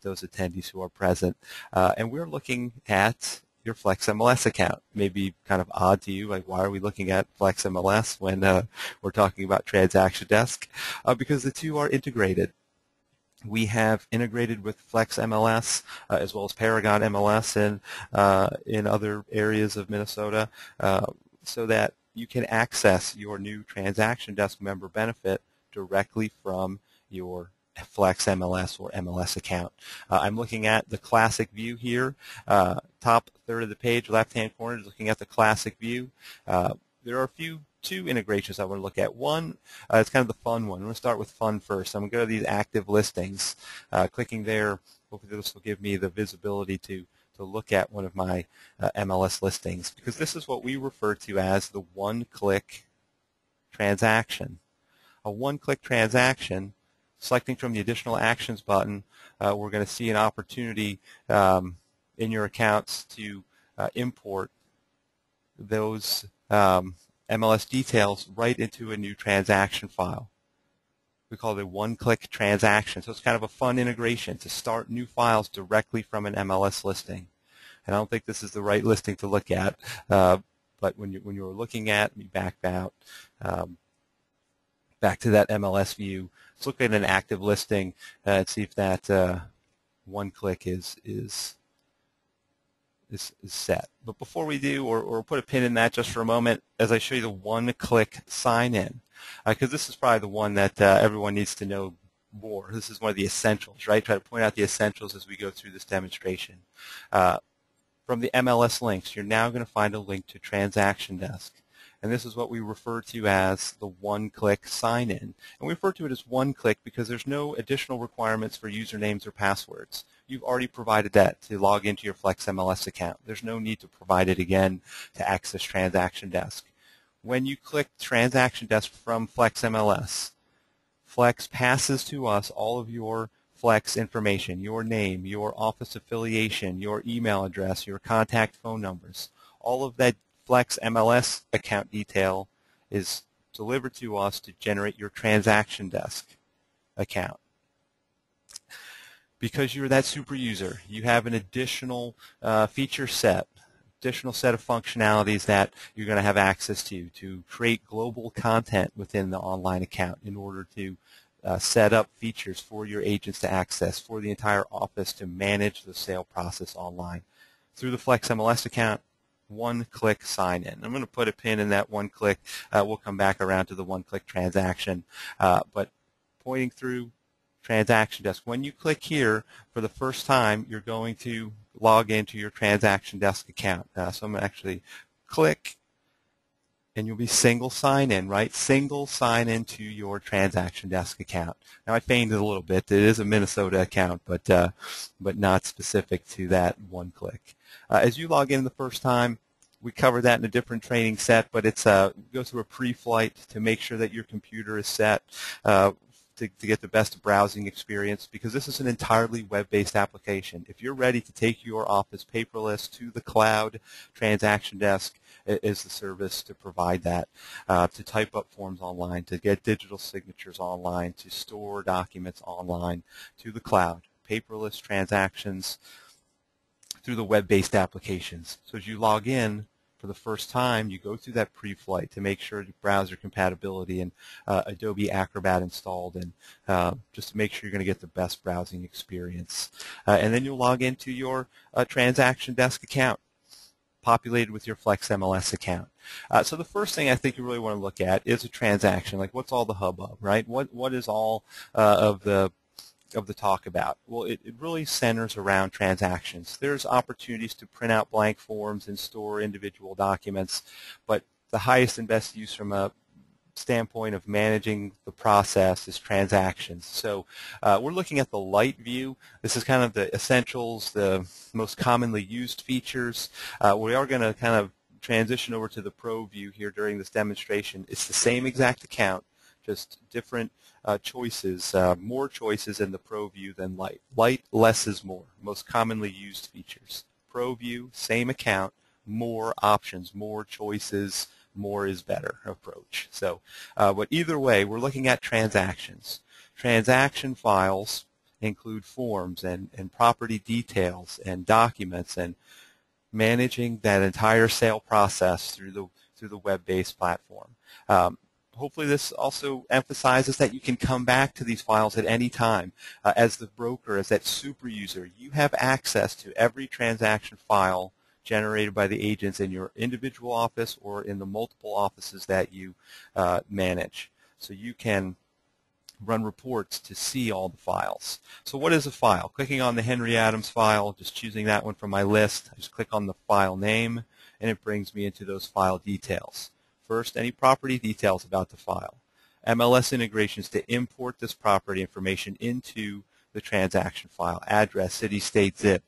those attendees who are present. And we're looking at your Flex MLS account. Maybe kind of odd to you, like why are we looking at Flex MLS when we're talking about TransactionDesk? Because the two are integrated. We have integrated with Flex MLS as well as Paragon MLS in other areas of Minnesota so that you can access your new TransactionDesk member benefit directly from your Flex MLS or MLS account. I'm looking at the classic view here. Top third of the page, left-hand corner, is looking at the classic view. There are two integrations I want to look at. One, it's kind of the fun one. I'm going to start with fun first. I'm going to go to these active listings. Clicking there, hopefully this will give me the visibility to look at one of my MLS listings, because this is what we refer to as the one-click transaction. A one-click transaction, selecting from the additional actions button, we're going to see an opportunity in your accounts to import those MLS details right into a new transaction file. We call it a one-click transaction. So it's kind of a fun integration to start new files directly from an MLS listing. And I don't think this is the right listing to look at, but when you're looking at, me back out, back to that MLS view, let's look at an active listing and see if that one-click is set. But before we do, or put a pin in that just for a moment, as I show you the one-click sign-in, because this is probably the one that everyone needs to know more. This is one of the essentials, right? Try to point out the essentials as we go through this demonstration. From the MLS links, you're now going to find a link to TransactionDesk. And this is what we refer to as the one-click sign-in. And we refer to it as one-click because there's no additional requirements for usernames or passwords. You've already provided that to log into your Flex MLS account. There's no need to provide it again to access TransactionDesk. When you click TransactionDesk from Flex MLS, Flex passes to us all of your Flex information, your name, your office affiliation, your email address, your contact phone numbers. All of that Flex MLS account detail is delivered to us to generate your TransactionDesk account. Because you're that super user, you have an additional feature set, additional set of functionalities that you're going to have access to create global content within the online account in order to set up features for your agents to access, for the entire office to manage the sale process online. Through the Flex MLS account, one-click sign-in. I'm going to put a pin in that one-click. We'll come back around to the one-click transaction. But pointing through TransactionDesk, when you click here for the first time, you're going to log into your TransactionDesk account. So I'm going to actually click, and you'll be single sign-in, right? Single sign-in to your TransactionDesk account. Now I feigned it a little bit. It is a Minnesota account, but not specific to that one-click. As you log in the first time, we covered that in a different training set, but it's go through a pre-flight to make sure that your computer is set to get the best browsing experience, because this is an entirely web-based application. If you're ready to take your office paperless to the cloud, TransactionDesk is the service to provide that, to type up forms online, to get digital signatures online, to store documents online, to the cloud, paperless transactions through the web-based applications. So as you log in for the first time, you go through that pre-flight to make sure the browser compatibility and Adobe Acrobat installed, and just to make sure you're going to get the best browsing experience. And then you'll log into your TransactionDesk account, populated with your Flex MLS account. So the first thing I think you really want to look at is a transaction. Like, what's all the hubbub, right? What is all of the talk about? Well, it really centers around transactions. There's opportunities to print out blank forms and store individual documents, but the highest and best use from a standpoint of managing the process is transactions. So we're looking at the light view. This is kind of the essentials, the most commonly used features. We are going to kind of transition over to the pro view here during this demonstration. It's the same exact account, just different choices, more choices in the Pro View than Light. Light, less is more, most commonly used features. Pro View, same account, more options, more choices, more is better approach. So, but either way, we're looking at transactions. Transaction files include forms and property details and documents and managing that entire sale process through the web-based platform. Hopefully this also emphasizes that you can come back to these files at any time. As the broker, as that super user, you have access to every transaction file generated by the agents in your individual office or in the multiple offices that you manage. So you can run reports to see all the files. So what is a file? Clicking on the Henry Adams file, just choosing that one from my list, I just click on the file name and it brings me into those file details. First, any property details about the file. MLS integrations to import this property information into the transaction file. Address, city, state, zip,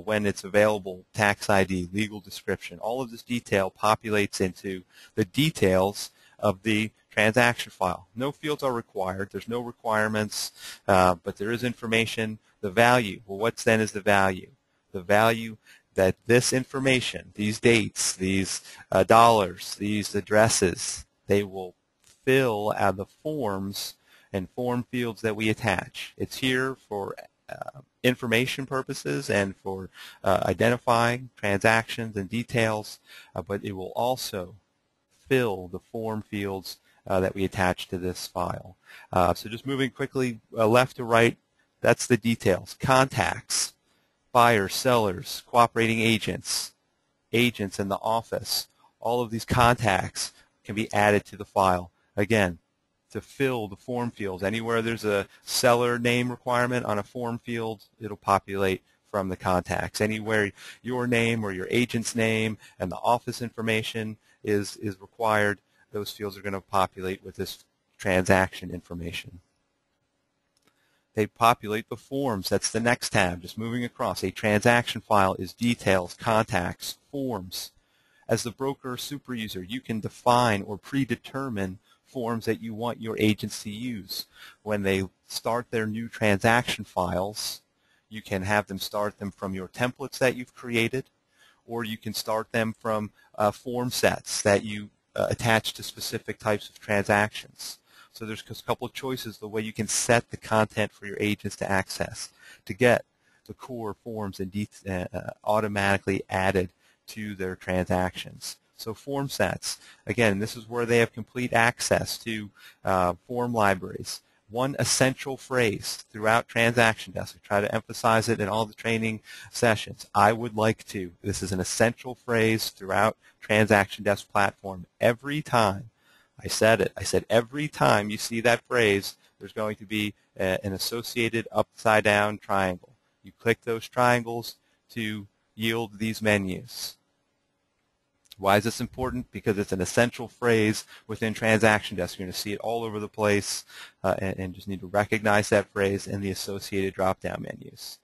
when it's available, tax ID, legal description. All of this detail populates into the details of the transaction file. No fields are required. There's no requirements, but there is information. The value. Well, what then is the value? The value that this information, these dates, these dollars, these addresses, they will fill out the forms and form fields that we attach. It's here for information purposes and for identifying transactions and details, but it will also fill the form fields that we attach to this file. So just moving quickly left to right, that's the details. Contacts, buyers, sellers, cooperating agents, agents in the office. All of these contacts can be added to the file. Again, to fill the form fields. Anywhere there's a seller name requirement on a form field, it'll populate from the contacts. Anywhere your name or your agent's name and the office information is required, those fields are going to populate with this transaction information. They populate the forms. That's the next tab, just moving across. A transaction file is details, contacts, forms. As the broker or super user, you can define or predetermine forms that you want your agents to use. When they start their new transaction files, you can have them start them from your templates that you've created, or you can start them from form sets that you attach to specific types of transactions. So there's a couple of choices the way you can set the content for your agents to access to get the core forms and automatically added to their transactions. So form sets, again, this is where they have complete access to form libraries. One essential phrase throughout TransactionDesk, I try to emphasize it in all the training sessions. I would like to. This is an essential phrase throughout TransactionDesk platform. Every time I said it. I said every time you see that phrase, there's going to be an associated upside down triangle. You click those triangles to yield these menus. Why is this important? Because it's an essential phrase within TransactionDesk. You're going to see it all over the place and just need to recognize that phrase and the associated drop-down menus.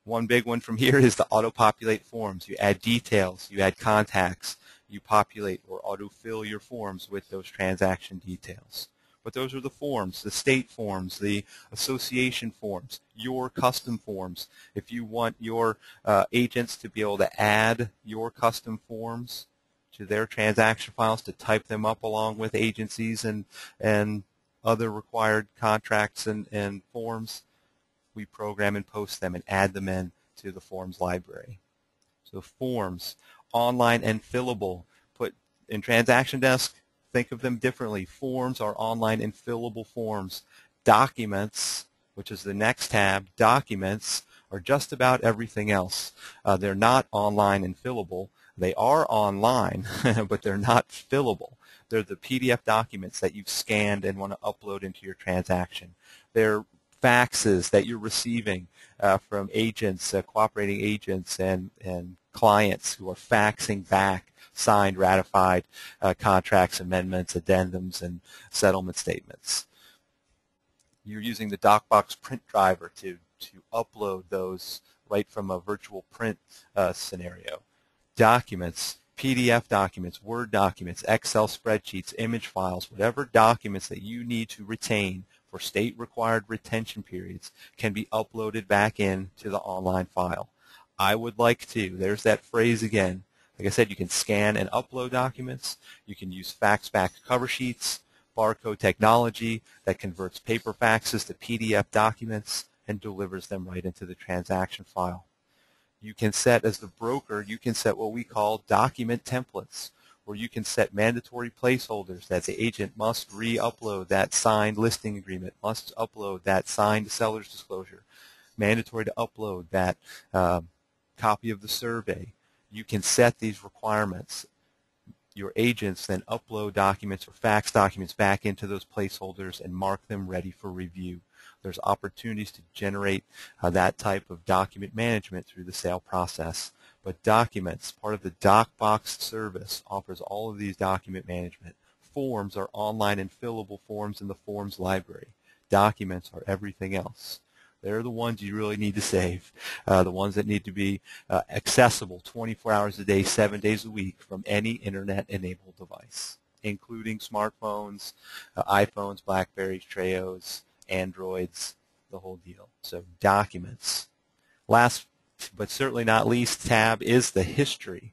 One big one from here is the auto-populate forms. You add details, you add contacts, you populate or autofill your forms with those transaction details. But those are the forms, the state forms, the association forms, your custom forms. If you want your agents to be able to add your custom forms to their transaction files, to type them up along with agencies and other required contracts and forms, we program and post them and add them in to the forms library. So forms, online and fillable. Put in TransactionDesk, think of them differently. Forms are online and fillable forms. Documents, which is the next tab, documents are just about everything else. They're not online and fillable. They are online, but they're not fillable. They're the PDF documents that you've scanned and want to upload into your transaction. They're faxes that you're receiving from agents, cooperating agents and clients who are faxing back signed, ratified contracts, amendments, addendums, and settlement statements. You're using the DocBox print driver to upload those right from a virtual print scenario. Documents, PDF documents, Word documents, Excel spreadsheets, image files, whatever documents that you need to retain for state-required retention periods can be uploaded back into the online file. I would like to. There's that phrase again. Like I said, you can scan and upload documents. You can use fax-back cover sheets, barcode technology that converts paper faxes to PDF documents, and delivers them right into the transaction file. You can set, as the broker, you can set what we call document templates, where you can set mandatory placeholders that the agent must re-upload that signed listing agreement, must upload that signed seller's disclosure, mandatory to upload that copy of the survey. You can set these requirements. Your agents then upload documents or fax documents back into those placeholders and mark them ready for review. There's opportunities to generate that type of document management through the sale process. But documents, part of the DocBox service, offers all of these document management. Forms are online and fillable forms in the forms library. Documents are everything else. They're the ones you really need to save, the ones that need to be accessible 24 hours a day, 7 days a week from any internet-enabled device, including smartphones, iPhones, Blackberries, Treos, Androids, the whole deal. So documents. Last but certainly not least tab is the history.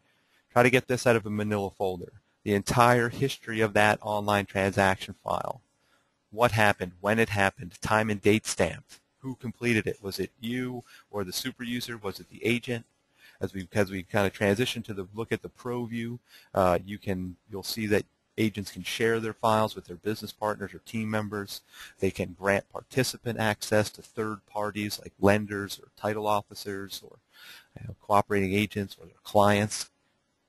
Try to get this out of a manila folder. The entire history of that online transaction file. What happened, when it happened, time and date stamped. Who completed it? Was it you or the superuser? Was it the agent? As we kind of transition to the look at the pro view, you'll see that agents can share their files with their business partners or team members. They can grant participant access to third parties like lenders or title officers or cooperating agents or their clients.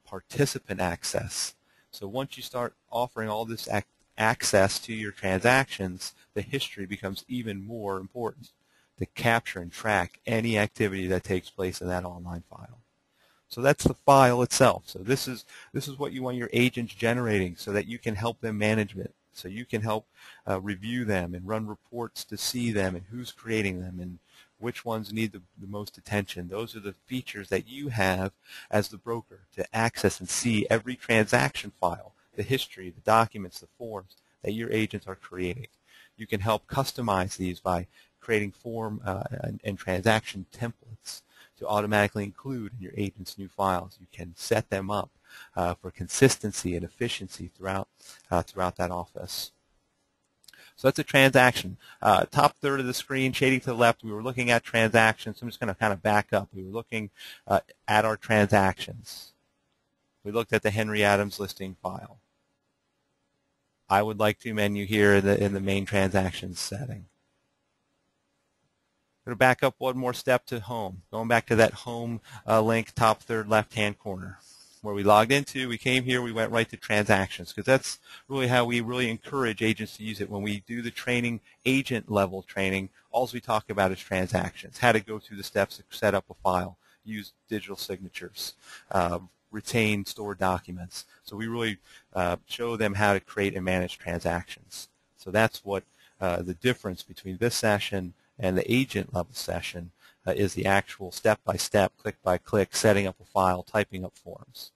Participant access. So once you start offering all this access to your transactions, the history becomes even more important to capture and track any activity that takes place in that online file. So that's the file itself. So this is what you want your agents generating so that you can help them manage it. So you can help review them and run reports to see them and who's creating them and which ones need the most attention. Those are the features that you have as the broker to access and see every transaction file, the history, the documents, the forms that your agents are creating. You can help customize these by creating form and transaction templates to automatically include in your agent's new files. You can set them up for consistency and efficiency throughout that office. So that's a transaction. Top third of the screen, shading to the left, we were looking at transactions. I'm just going to kind of back up. We were looking at our transactions. We looked at the Henry Adams listing file. I would like to menu here in the main transactions setting. I'm going to back up one more step to home. Going back to that home link, top third left-hand corner. Where we logged into, we came here, we went right to transactions, because that's really how we really encourage agents to use it. When we do the training, agent level training, all we talk about is transactions, how to go through the steps to set up a file, use digital signatures, retain stored documents. So we really show them how to create and manage transactions. So that's what the difference between this session and the agent level session is, the actual step-by-step, click-by-click, setting up a file, typing up forms.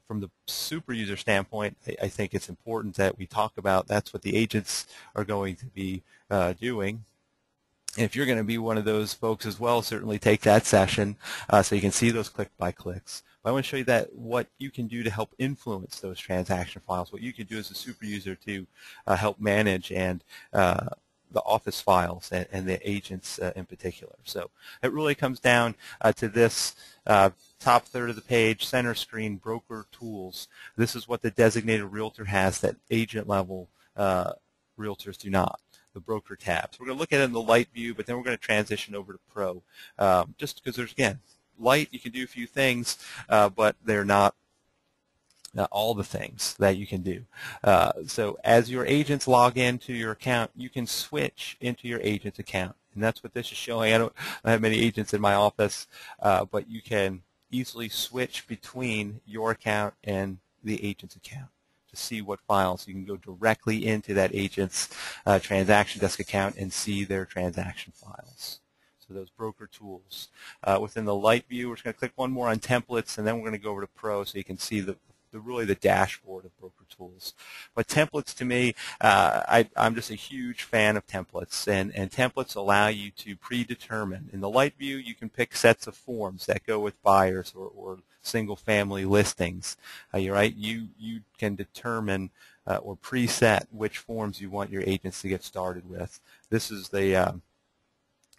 From the super user standpoint, I think it's important that we talk about that's what the agents are going to be doing. And if you're going to be one of those folks as well, certainly take that session so you can see those click-by-clicks. But I want to show you that what you can do to help influence those transaction files, what you can do as a super user to help manage and the office files and the agents in particular. So it really comes down to this top third of the page, center screen, broker tools. This is what the designated realtor has that agent level realtors do not, the broker tab. So we're going to look at it in the light view, but then we're going to transition over to pro. Just because there's, again, light, you can do a few things, but they're not all the things that you can do. So as your agents log into your account, you can switch into your agent's account. And that's what this is showing. I don't have many agents in my office, but you can easily switch between your account and the agent's account to see what files. You can go directly into that agent's TransactionDesk account and see their transaction files. So those broker tools. Within the light view, we're just going to click one more on templates, and then we're going to go over to pro so you can see really the dashboard of broker tools. But templates, to me, I'm just a huge fan of templates, and templates allow you to predetermine. In the light view, you can pick sets of forms that go with buyers or single-family listings. You're right. You can determine or preset which forms you want your agents to get started with. This is the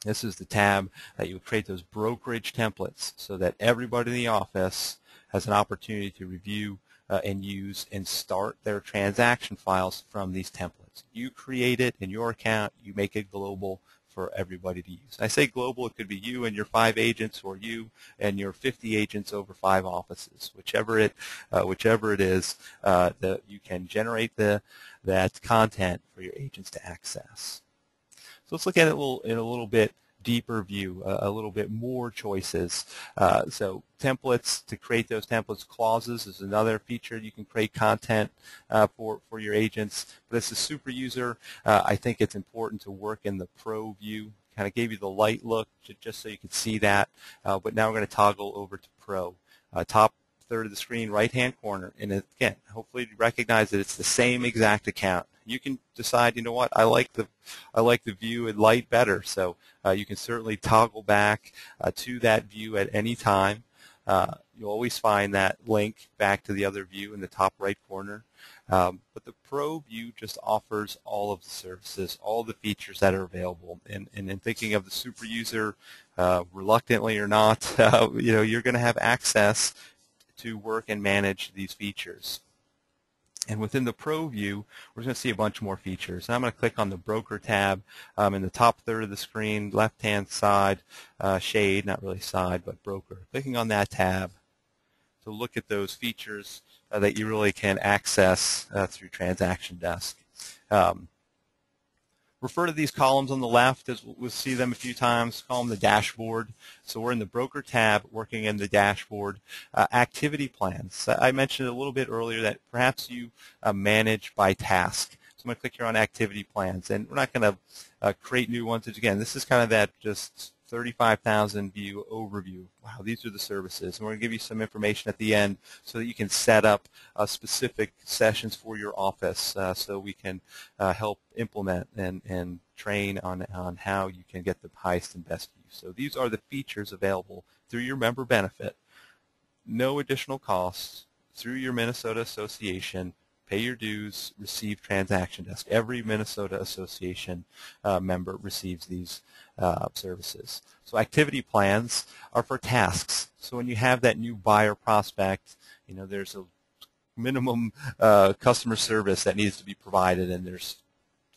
This is the tab that you would create those brokerage templates so that everybody in the office has an opportunity to review and use and start their transaction files from these templates. You create it in your account, you make it global for everybody to use. I say global, it could be you and your 5 agents, or you and your 50 agents over 5 offices. Whichever it is, that you can generate that content for your agents to access. So let's look at it in a little bit deeper view, a little bit more choices. So templates, to create those templates. Clauses is another feature. You can create content for your agents. But this is Superuser. I think it's important to work in the Pro view. Kind of gave you the light look just so you could see that. But now we're going to toggle over to Pro. Top third of the screen, right-hand corner. And again, hopefully you recognize that it's the same exact account. You can decide, you know what, I like the view in light better, so you can certainly toggle back to that view at any time. You'll always find that link back to the other view in the top right corner. But the Pro view just offers all of the services, all the features that are available. And in thinking of the Superuser, reluctantly or not, you're going to have access to work and manage these features. And within the Pro view, we're going to see a bunch more features. And I'm going to click on the Broker tab in the top third of the screen, left-hand side, shade, not really side, but Broker. Clicking on that tab to look at those features that you really can access through TransactionDesk. Refer to these columns on the left, as we'll see them a few times. Call them the dashboard. So we're in the Broker tab, working in the dashboard. Activity plans. I mentioned a little bit earlier that perhaps you manage by task. So I'm going to click here on Activity Plans, and we're not going to create new ones. Again, this is kind of that just 35,000 view overview. Wow, these are the services. And we're going to give you some information at the end so that you can set up specific sessions for your office so we can help implement and train on how you can get the highest and best use. So these are the features available through your member benefit. No additional costs, through your Minnesota Association. Pay your dues, receive TransactionDesk. Every Minnesota Association member receives these services. So activity plans are for tasks. So when you have that new buyer prospect, there's a minimum customer service that needs to be provided, and there's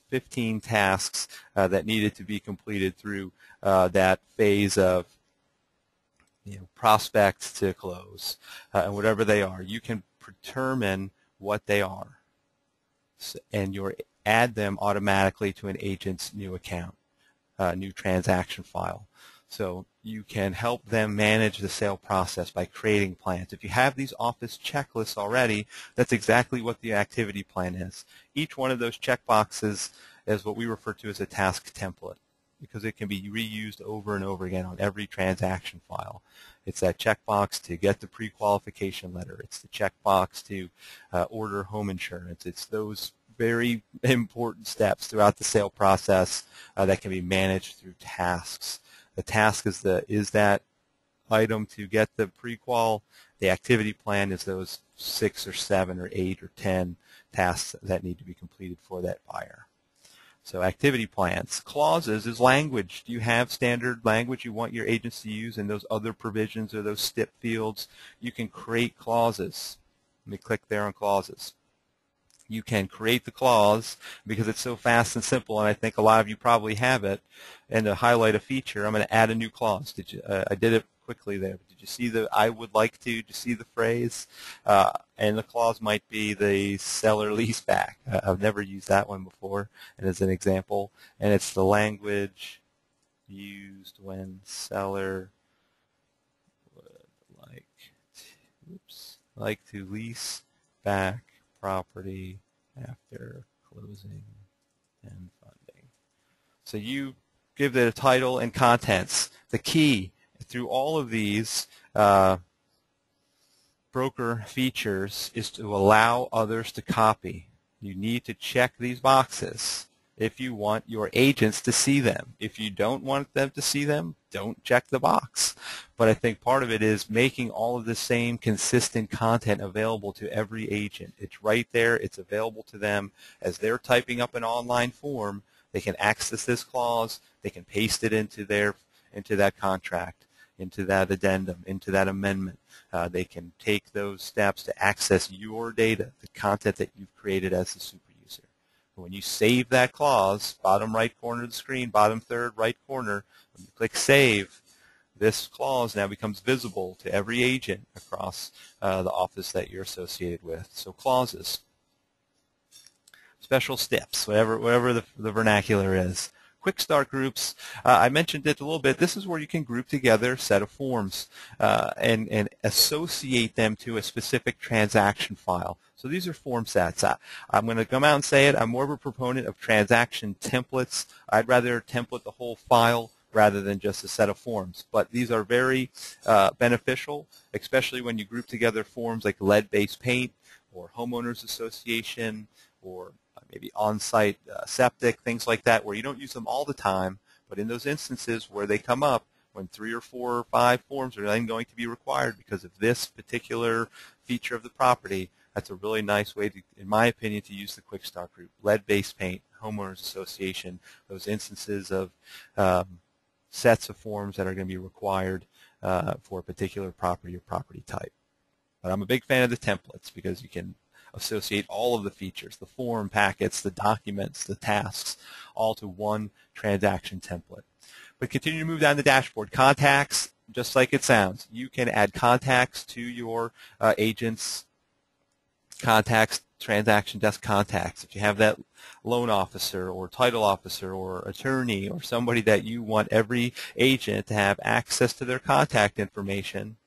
15 tasks that needed to be completed through that phase of prospect to close, and whatever they are, you can determine what they are, and you add them automatically to an agent's new account, new transaction file. So you can help them manage the sale process by creating plans. If you have these office checklists already, that's exactly what the activity plan is. Each one of those checkboxes is what we refer to as a task template, because it can be reused over and over again on every transaction file. It's that checkbox to get the pre-qualification letter. It's the checkbox to order home insurance. It's those very important steps throughout the sale process that can be managed through tasks. The task is that item to get the pre-qual. The activity plan is those 6 or 7 or 8 or 10 tasks that need to be completed for that buyer. So activity plans. Clauses is language. Do you have standard language you want your agents to use in those other provisions or those stip fields? You can create clauses. Let me click there on clauses. You can create the clause because it's so fast and simple, and I think a lot of you probably have it. And to highlight a feature, I'm going to add a new clause. I did it quickly there. Did you see the I would like to? Did you see the phrase? And the clause might be the seller lease back. I've never used that one before, and as an example. And it's the language used when seller would like to lease back property after closing and funding. So you give it a title and contents. The key through all of these broker features is to allow others to copy. You need to check these boxes if you want your agents to see them. If you don't want them to see them, don't check the box. But I think part of it is making all of the same consistent content available to every agent. It's right there. It's available to them as they're typing up an online form. They can access this clause. They can paste it into that contract, into that addendum, into that amendment. They can take those steps to access your data, the content that you've created as the super user. When you save that clause, bottom right corner of the screen, bottom third right corner, when you click Save, this clause now becomes visible to every agent across the office that you're associated with. So clauses, special steps, whatever the vernacular is. Quick start groups, I mentioned it a little bit. This is where you can group together a set of forms and associate them to a specific transaction file. So these are form sets. I'm going to come out and say it. I'm more of a proponent of transaction templates. I'd rather template the whole file rather than just a set of forms. But these are very beneficial, especially when you group together forms like lead-based paint or homeowners association or maybe on-site septic, things like that, where you don't use them all the time, but in those instances where they come up, when 3 or 4 or 5 forms are then going to be required because of this particular feature of the property, that's a really nice way, to, in my opinion, to use the Quick Start group. Lead-based paint, homeowners association, those instances of sets of forms that are going to be required for a particular property or property type. But I'm a big fan of the templates because you can associate all of the features, the form packets, the documents, the tasks, all to one transaction template. But continue to move down the dashboard. Contacts, just like it sounds. You can add contacts to your agents' contacts, TransactionDesk contacts. If you have that loan officer or title officer or attorney or somebody that you want every agent to have access to their contact information,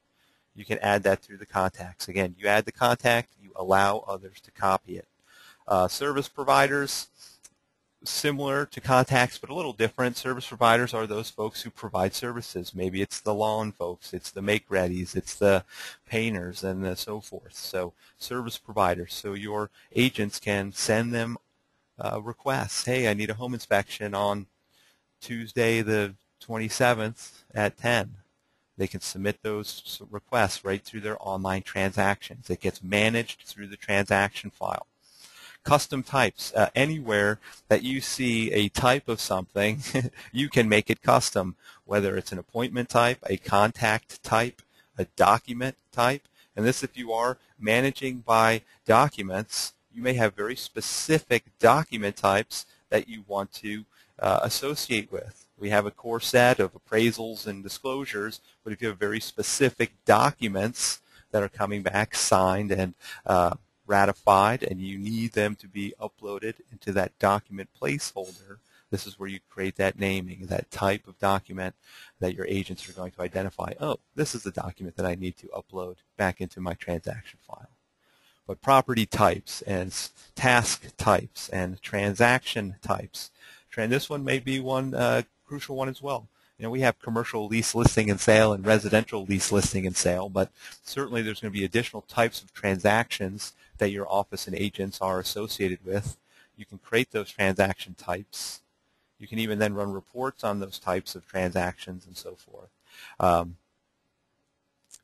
you can add that through the contacts. Again, you add the contact, you allow others to copy it. Service providers, similar to contacts but a little different. Service providers are those folks who provide services. Maybe it's the lawn folks, it's the make-readies, it's the painters, and so forth. So service providers. So your agents can send them requests. Hey, I need a home inspection on Tuesday the 27th at 10. They can submit those requests right through their online transactions. It gets managed through the transaction file. Custom types. Anywhere that you see a type of something, you can make it custom, whether it's an appointment type, a contact type, a document type. And this, if you are managing by documents, you may have very specific document types that you want to associate with. We have a core set of appraisals and disclosures, but if you have very specific documents that are coming back signed and ratified and you need them to be uploaded into that document placeholder, this is where you create that naming, that type of document that your agents are going to identify. Oh, this is the document that I need to upload back into my transaction file. But property types and task types and transaction types. This one may be one crucial one as well. You know, we have commercial lease listing and sale and residential lease listing and sale, but certainly there's going to be additional types of transactions that your office and agents are associated with. You can create those transaction types. You can even then run reports on those types of transactions and so forth.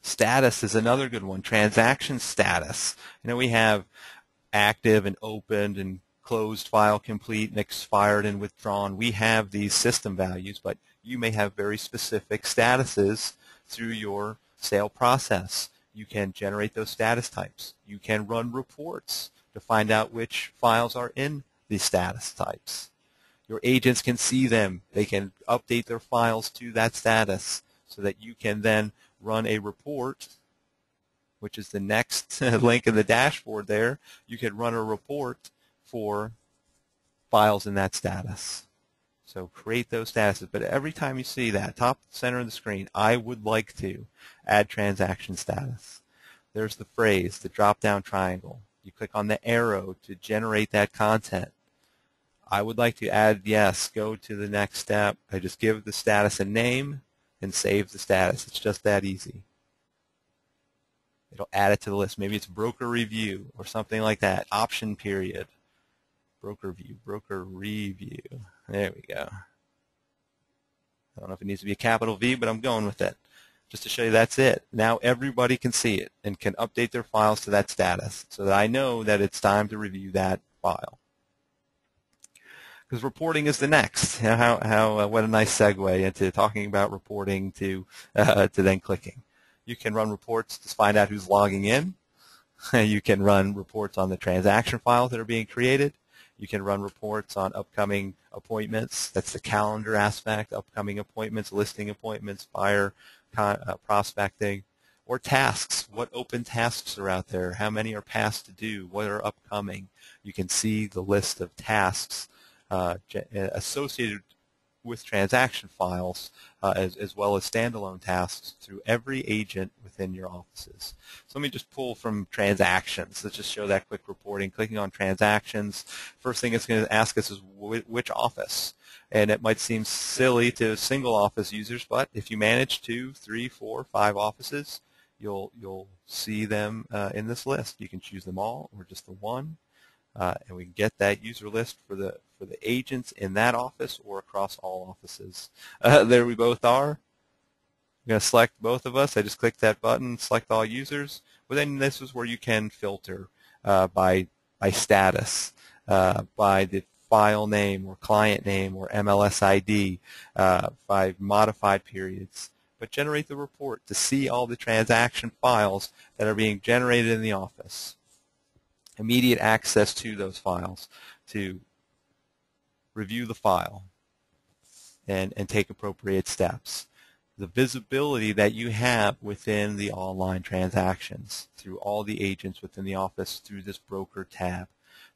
Status is another good one. Transaction status. You know, we have active and opened and closed, file complete, and expired and withdrawn. We have these system values, but you may have very specific statuses through your sale process. You can generate those status types. You can run reports to find out which files are in these status types. Your agents can see them. They can update their files to that status so that you can then run a report, which is the next link in the dashboard there. You can run a report for files in that status. So create those statuses. But every time you see that, top center of the screen, I would like to add transaction status. There's the phrase, the drop-down triangle. You click on the arrow to generate that content. I would like to add yes, go to the next step. I just give the status a name and save the status. It's just that easy. It'll add it to the list. Maybe it's broker review or something like that. Option period. Broker view, broker review. There we go. I don't know if it needs to be a capital V, but I'm going with it. Just to show you that's it. Now everybody can see it and can update their files to that status so that I know that it's time to review that file. because reporting is the next. What a nice segue into talking about reporting to then clicking. You can run reports to find out who's logging in. You can run reports on the transaction files that are being created. You can run reports on upcoming appointments. That's the calendar aspect, upcoming appointments, listing appointments, buyer prospecting, or tasks. What open tasks are out there? How many are past to do? What are upcoming? You can see the list of tasks associated with transaction files as well as standalone tasks through every agent within your offices. So let me just pull from transactions. Let's just show that quick reporting. Clicking on transactions, first thing it's going to ask us is which office. And it might seem silly to single office users, but if you manage 2, 3, 4, 5 offices, you'll see them in this list. You can choose them all or just the one. And we can get that user list for the agents in that office or across all offices. There we both are. I'm going to select both of us. I just click that button, select all users. Well, then this is where you can filter by status, by the file name or client name or MLS ID, by modified periods. But generate the report to see all the transaction files that are being generated in the office. Immediate access to those files to review the file and take appropriate steps. The visibility that you have within the online transactions through all the agents within the office through this broker tab,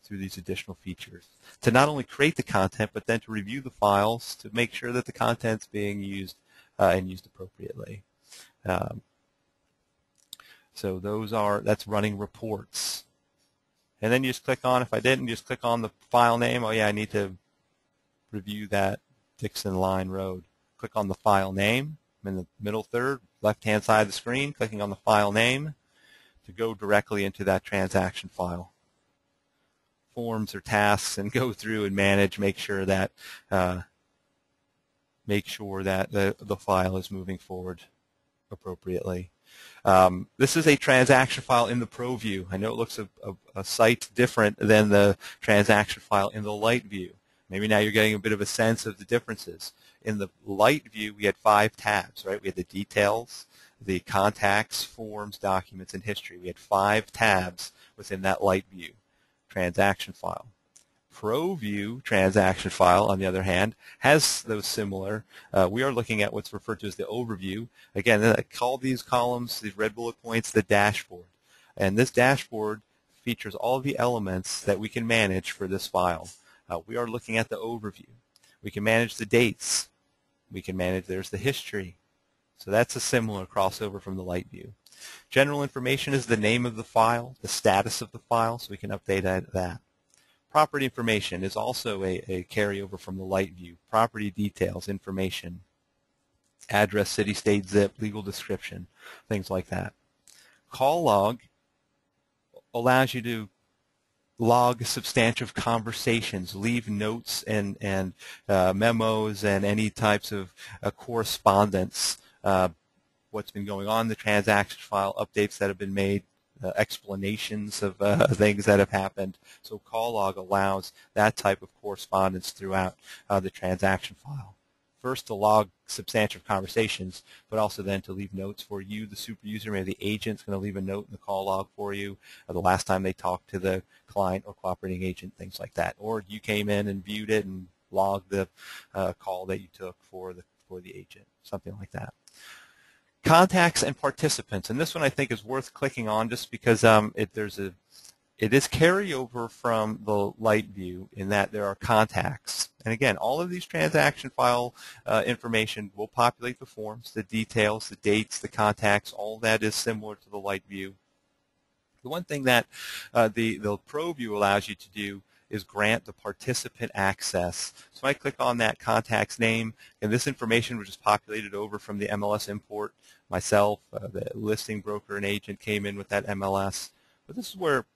through these additional features. To not only create the content, but then to review the files to make sure that the content's being used and used appropriately. So that's running reports. And then you just click on, if I didn't, just click on the file name. Oh yeah, I need to review that Dixon Line Road. Click on the file name. I'm in the middle third, left-hand side of the screen, clicking on the file name to go directly into that transaction file. Forms or tasks, and go through and manage, make sure that the file is moving forward appropriately. This is a transaction file in the Pro view. I know it looks a sight different than the transaction file in the light view. Maybe now you're getting a bit of a sense of the differences. In the light view, we had 5 tabs, right? We had the details, the contacts, forms, documents, and history. We had 5 tabs within that light view transaction file. Pro view transaction file, on the other hand, has those similar. We are looking at what's referred to as the overview. Again, I call these columns, these red bullet points, the dashboard. And this dashboard features all of the elements that we can manage for this file. We are looking at the overview. We can manage the dates. We can manage, there's the history. So that's a similar crossover from the light view. General information is the name of the file, the status of the file, so we can update that. Property information is also a carryover from the light view. Property details, information, address, city, state, zip, legal description, things like that. Call log allows you to log substantive conversations, leave notes and memos and any types of correspondence, what's been going on in the transaction file, updates that have been made, explanations of things that have happened. So call log allows that type of correspondence throughout the transaction file. First to log substantive conversations, but also then to leave notes for you, the super user. Maybe the agent's going to leave a note in the call log for you, the last time they talked to the client or cooperating agent, things like that. Or you came in and viewed it and logged the call that you took for the agent, something like that. Contacts and participants, and this one I think is worth clicking on just because it is carryover from the light view in that there are contacts. And again, all of these transaction file information will populate the forms, the details, the dates, the contacts, all that is similar to the light view. The one thing that the Pro view allows you to do is grant the participant access. So I click on that contact's name, and this information was just populated over from the MLS import. Myself, the listing broker and agent came in with that MLS. But this is where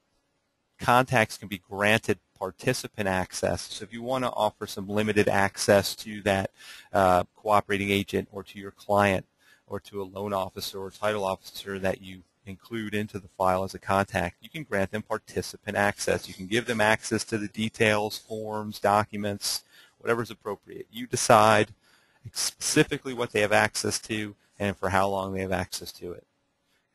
contacts can be granted participant access. So if you want to offer some limited access to that cooperating agent or to your client or to a loan officer or title officer that you include into the file as a contact, you can grant them participant access. You can give them access to the details, forms, documents, whatever's appropriate. You decide specifically what they have access to and for how long they have access to it.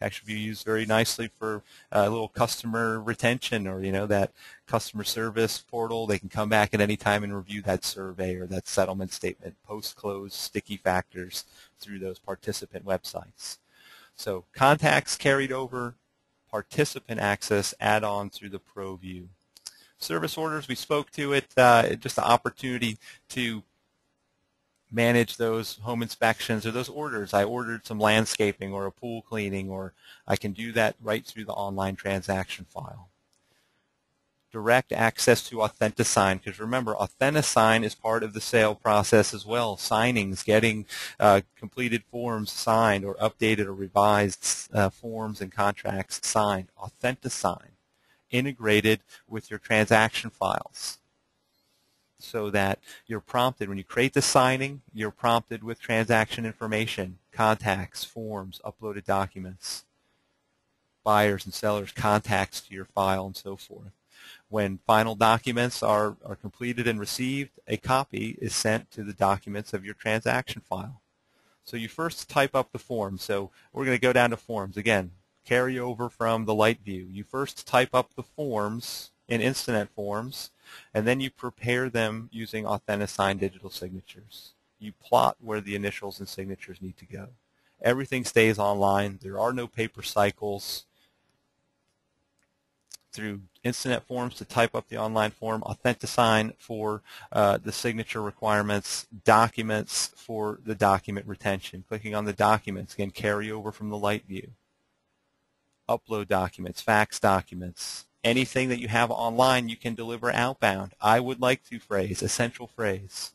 Actually be used very nicely for a little customer retention, or that customer service portal. They can come back at any time and review that survey or that settlement statement, post-close sticky factors through those participant websites. So contacts carried over, participant access add-on through the Pro View. Service orders, we spoke to it, just the opportunity to manage those home inspections or those orders. I ordered some landscaping or a pool cleaning, or I can do that right through the online transaction file. Direct access to AuthentiSign, because remember, AuthentiSign is part of the sale process as well. Signings, getting completed forms signed or updated or revised forms and contracts signed. AuthentiSign, integrated with your transaction files, so that you're prompted when you create the signing, you're prompted with transaction information, contacts, forms, uploaded documents, buyers and sellers, contacts to your file, and so forth. When final documents are completed and received, a copy is sent to the documents of your transaction file. So you first type up the form. So we're going to go down to forms. Again, carry over from the light view. You first type up the forms in Instinet Forms, and then you prepare them using AuthentiSign digital signatures. You plot where the initials and signatures need to go. Everything stays online. There are no paper cycles. Through Instinet Forms to type up the online form, AuthentiSign for the signature requirements, documents for the document retention. Clicking on the documents, again, carry over from the light view. Upload documents, fax documents. Anything that you have online you can deliver outbound. I would like to phrase, essential phrase.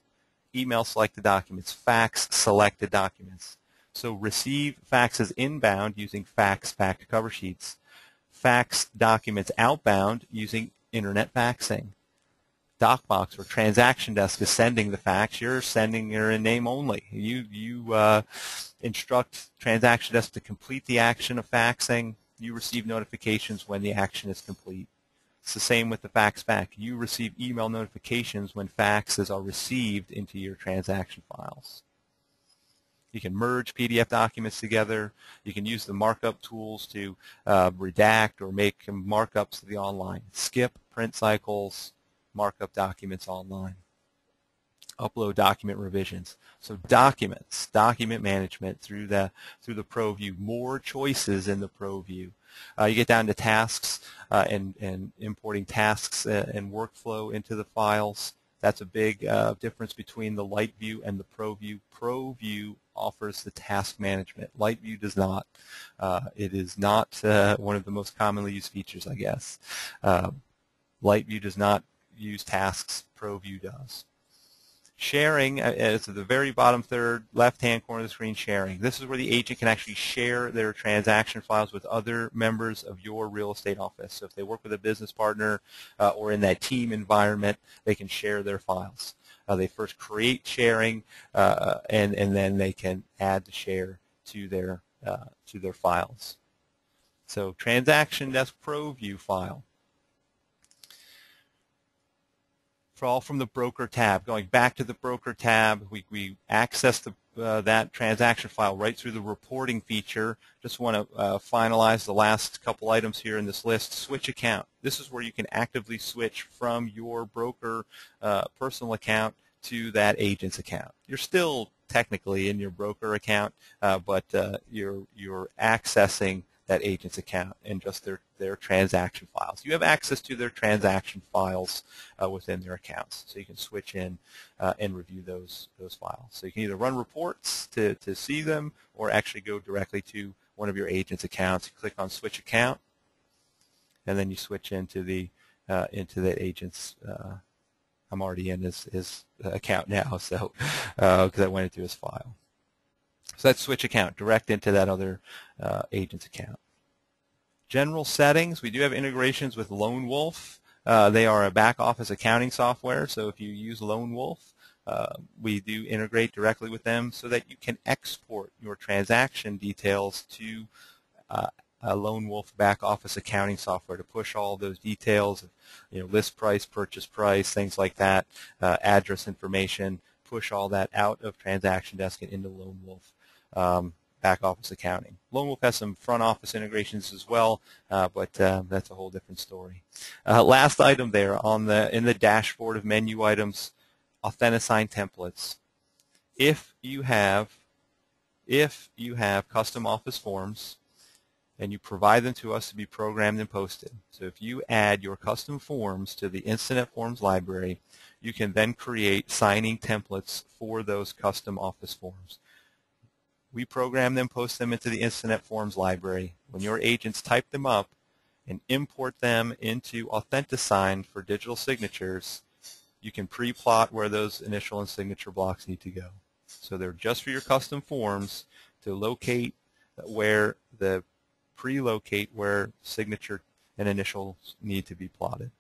Email selected documents, fax selected documents. So receive faxes inbound using fax packed cover sheets. Fax documents outbound using internet faxing. DocBox or TransactionDesk is sending the fax. You're sending your name only. You instruct TransactionDesk to complete the action of faxing. You receive notifications when the action is complete. It's the same with the fax back. You receive email notifications when faxes are received into your transaction files. You can merge PDF documents together. You can use the markup tools to redact or make markups to the online. Skip print cycles, markup documents online. Upload document revisions. So documents, document management through the Pro View. More choices in the Pro View. You get down to tasks and importing tasks and workflow into the files. That's a big difference between the Light View and the Pro View. Pro View offers the task management. Light View does not. It is not one of the most commonly used features, I guess. Light View does not use tasks. Pro View does. Sharing is at the very bottom third, left-hand corner of the screen, sharing. This is where the agent can actually share their transaction files with other members of your real estate office. So if they work with a business partner or in that team environment, they can share their files. They first create sharing, and then they can add the share to their files. So TransactionDesk Pro View file. All from the broker tab. Going back to the broker tab, we access that transaction file right through the reporting feature. Just want to finalize the last couple items here in this list. Switch account. This is where you can actively switch from your broker personal account to that agent's account. You're still technically in your broker account, but you're accessing that agent's account and just their transaction files. You have access to their transaction files within their accounts, so you can switch in and review those files. So you can either run reports to see them, or actually go directly to one of your agent's accounts. You click on Switch Account, and then you switch into that agent's. I'm already in his account now, so because I went into his file. So that's Switch Account, direct into that other agent's account. General settings, we do have integrations with Lone Wolf. They are a back office accounting software, so if you use Lone Wolf, we do integrate directly with them so that you can export your transaction details to Lone Wolf back office accounting software to push all those details, list price, purchase price, things like that, address information, push all that out of TransactionDesk and into Lone Wolf back office accounting. Lone Wolf has some front office integrations as well, but that's a whole different story. Last item there in the dashboard of menu items, Authentisign templates. If you have custom office forms and you provide them to us to be programmed and posted, so if you add your custom forms to the Instinet Forms library, you can then create signing templates for those custom office forms. We program them, post them into the Instinet Forms library. When your agents type them up and import them into Authentisign for digital signatures, you can pre-plot where those initial and signature blocks need to go. So they're just for your custom forms to locate where pre-locate where signature and initials need to be plotted.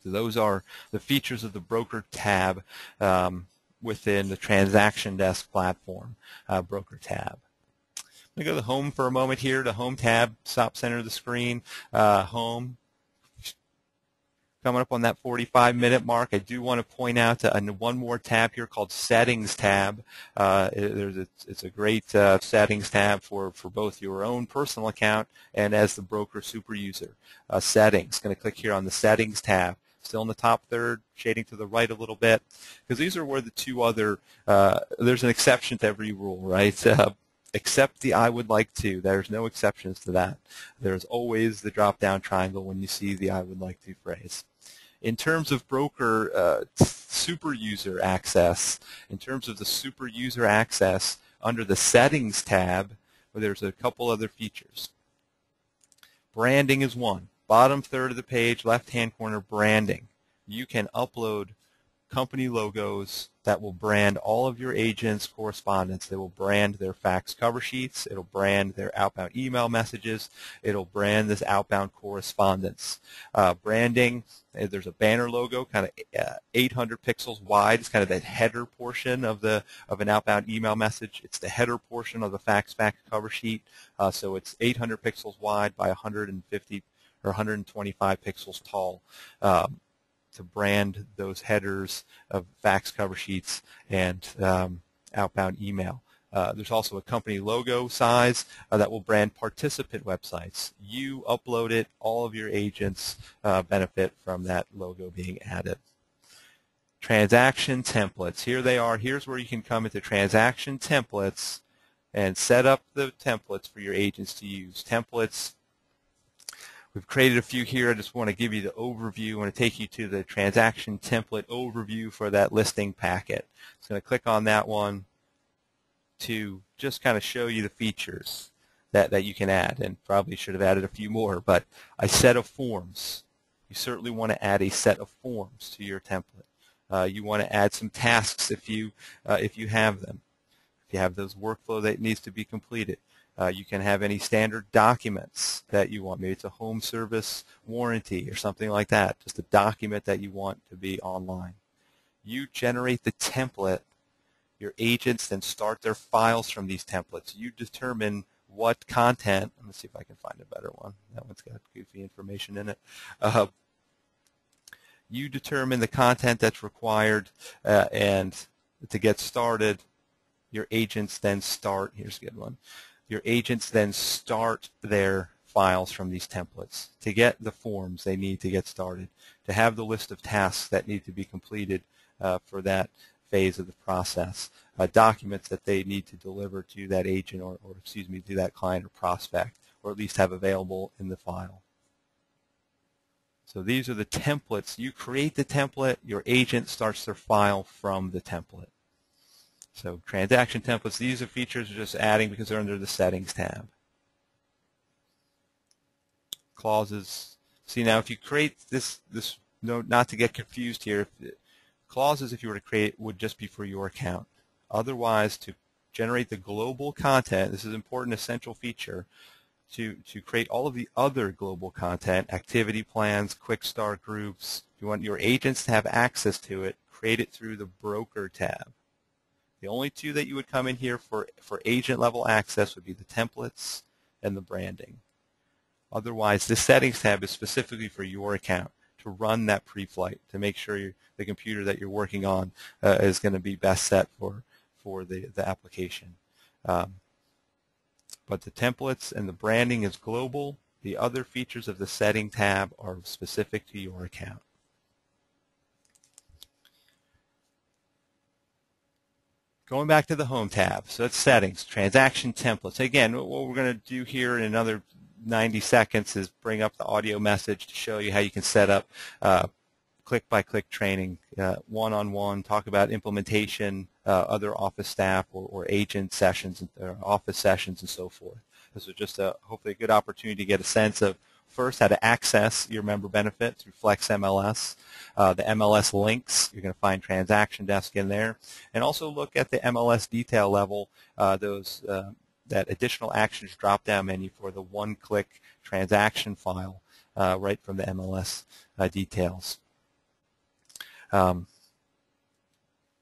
So those are the features of the Broker tab within the TransactionDesk platform, Broker tab. I'm going to go to Home for a moment here. The Home tab, top center of the screen, Home. Coming up on that 45-minute mark, I do want to point out one more tab here called Settings tab. It's a great Settings tab for both your own personal account and as the broker super user. Settings, going to click here on the Settings tab. Still in the top third, shading to the right a little bit, because these are where the two other, there's an exception to every rule, right? Except the I would like to. There's no exceptions to that. There's always the drop-down triangle when you see the I would like to phrase. In terms of broker super user access, under the Settings tab, there's a couple other features. Branding is one. Bottom third of the page, left-hand corner, branding. You can upload company logos that will brand all of your agents' correspondence. They will brand their fax cover sheets. It'll brand their outbound email messages. It'll brand this outbound correspondence. Branding, there's a banner logo, kind of 800 pixels wide. It's kind of the header portion of an outbound email message. It's the header portion of the fax cover sheet. So it's 800 pixels wide by 150 or 125 pixels tall. To brand those headers of fax cover sheets and outbound email. There's also a company logo size that will brand participant websites. You upload it, all of your agents benefit from that logo being added. Transaction templates. Here they are. Here's where you can come into transaction templates and set up the templates for your agents to use. Templates. We've created a few here. I just want to give you the overview. I want to take you to the transaction template overview for that listing packet. I'm going to click on that one to just kind of show you the features that you can add, and probably should have added a few more, but a set of forms. You certainly want to add a set of forms to your template. You want to add some tasks if you have them. If you have those workflow that needs to be completed. You can have any standard documents that you want. Maybe it's a home service warranty or something like that, just a document that you want to be online. You generate the template. Your agents then start their files from these templates. You determine what content. Let me see if I can find a better one. That one's got goofy information in it. You determine the content that's required, and to get started, your agents then start. Here's a good one. Your agents then start their files from these templates. To get the forms they need to get started, to have the list of tasks that need to be completed for that phase of the process, documents that they need to deliver to that agent or excuse me, to that client or prospect, or at least have available in the file. So these are the templates. You create the template, your agent starts their file from the template. So transaction templates, these are features we're just adding because they're under the Settings tab. Clauses. See, now if you create this note, not to get confused here, clauses, if you were to create, would just be for your account. Otherwise, to generate the global content, this is an important essential feature, to create all of the other global content, activity plans, quick start groups, if you want your agents to have access to it, create it through the Broker tab. The only two that you would come in here for agent level access would be the templates and the branding. Otherwise, this settings tab is specifically for your account to run that pre-flight, to make sure the computer that you're working on is going to be best set for the application. But the templates and the branding is global. The other features of the setting tab are specific to your account. Going back to the Home tab, so it's Settings, Transaction Templates. Again, what we're going to do here in another 90 seconds is bring up the audio message to show you how you can set up click-by-click training, one-on-one, talk about implementation, other office staff or agent sessions, or office sessions, and so forth. This is just hopefully a good opportunity to get a sense of, first, how to access your member benefit through Flex MLS, the MLS links. You're going to find TransactionDesk in there, and also look at the MLS detail level, that additional actions drop-down menu for the OneClick transaction file right from the MLS details.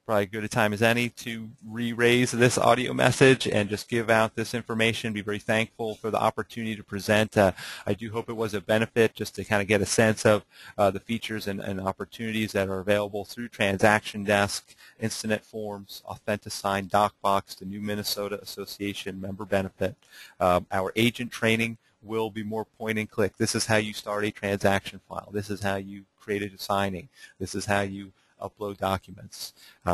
Probably as good a time as any to re-raise this audio message and just give out this information. Be very thankful for the opportunity to present. I do hope it was a benefit just to kind of get a sense of the features and opportunities that are available through TransactionDesk, Instinet Forms, AuthentiSign, DocBox, the new Minnesota Association member benefit. Our agent training will be more point and click. This is how you start a transaction file. This is how you create a signing. This is how you upload documents.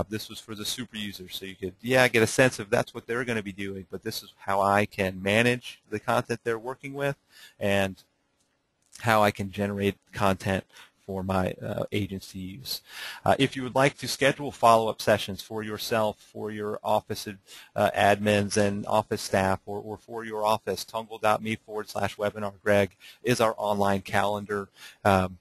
This was for the Superuser, so you could, get a sense of that's what they're going to be doing, but this is how I can manage the content they're working with and how I can generate content for my agents to use. If you would like to schedule follow-up sessions for yourself, for your office admins and office staff, or for your office, tungle.me/webinar Greg is our online calendar.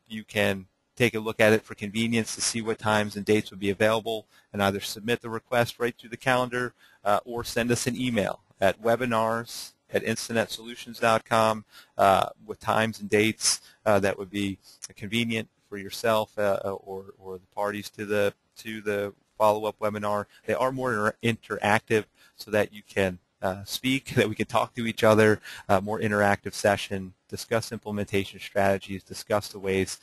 You can take a look at it for convenience to see what times and dates would be available, and either submit the request right through the calendar or send us an email at webinars@instinetsolutions.com with times and dates that would be convenient for yourself or the parties to the follow-up webinar. They are more interactive so that you can speak, that we can talk to each other, more interactive session, discuss implementation strategies, discuss the ways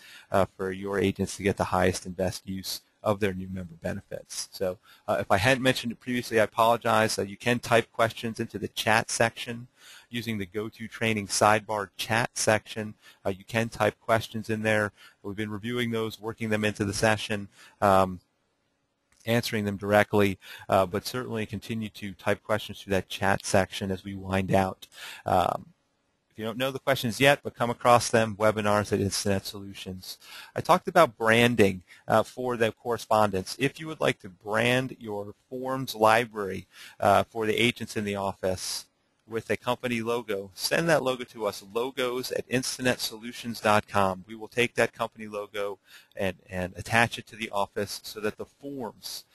for your agents to get the highest and best use of their new member benefits. So if I hadn't mentioned it previously, I apologize. You can type questions into the chat section using the Go-To Training sidebar chat section. You can type questions in there. We've been reviewing those, working them into the session, answering them directly, but certainly continue to type questions through that chat section as we wind out. If you don't know the questions yet, but come across them, webinars at Instinet Solutions. I talked about branding for the correspondence. If you would like to brand your forms library for the agents in the office with a company logo, send that logo to us, logos@instinetsolutions.com. We will take that company logo and attach it to the office so that the forms,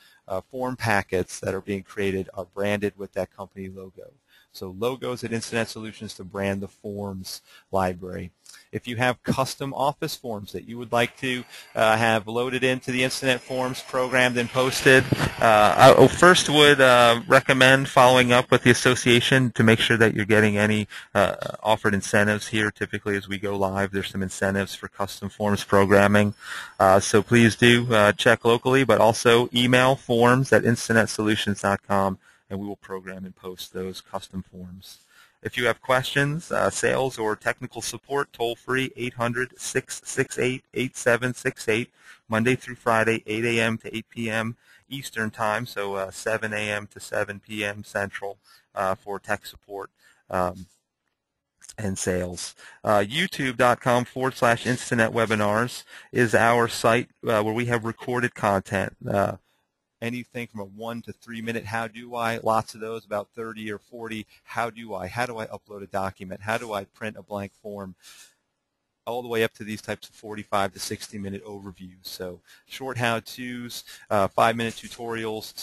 form packets that are being created are branded with that company logo. So logos at Instinet Solutions to brand the forms library. If you have custom office forms that you would like to have loaded into the Instinet Forms, programmed and posted, I first would recommend following up with the association to make sure that you're getting any offered incentives here. Typically as we go live, there's some incentives for custom forms programming. So please do check locally, but also email forms@instinetsolutions.com, and we will program and post those custom forms. If you have questions, sales or technical support, toll-free 800-668-8768, Monday through Friday, 8 a.m. to 8 p.m. Eastern Time, so 7 a.m. to 7 p.m. Central for tech support and sales. YouTube.com/Instinet Webinars is our site where we have recorded content. Anything from a 1 to 3 minute how do I, lots of those, about 30 or 40 how do I upload a document, how do I print a blank form, all the way up to these types of 45 to 60 minute overviews. So short how-tos, 5-minute tutorials,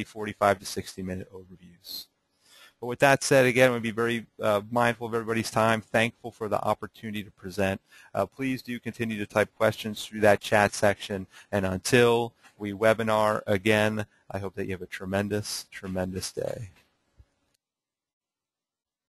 45 to 60 minute overviews. But with that said, again, we'll be very mindful of everybody's time, thankful for the opportunity to present. Please do continue to type questions through that chat section, and until we webinar again, I hope that you have a tremendous, tremendous day.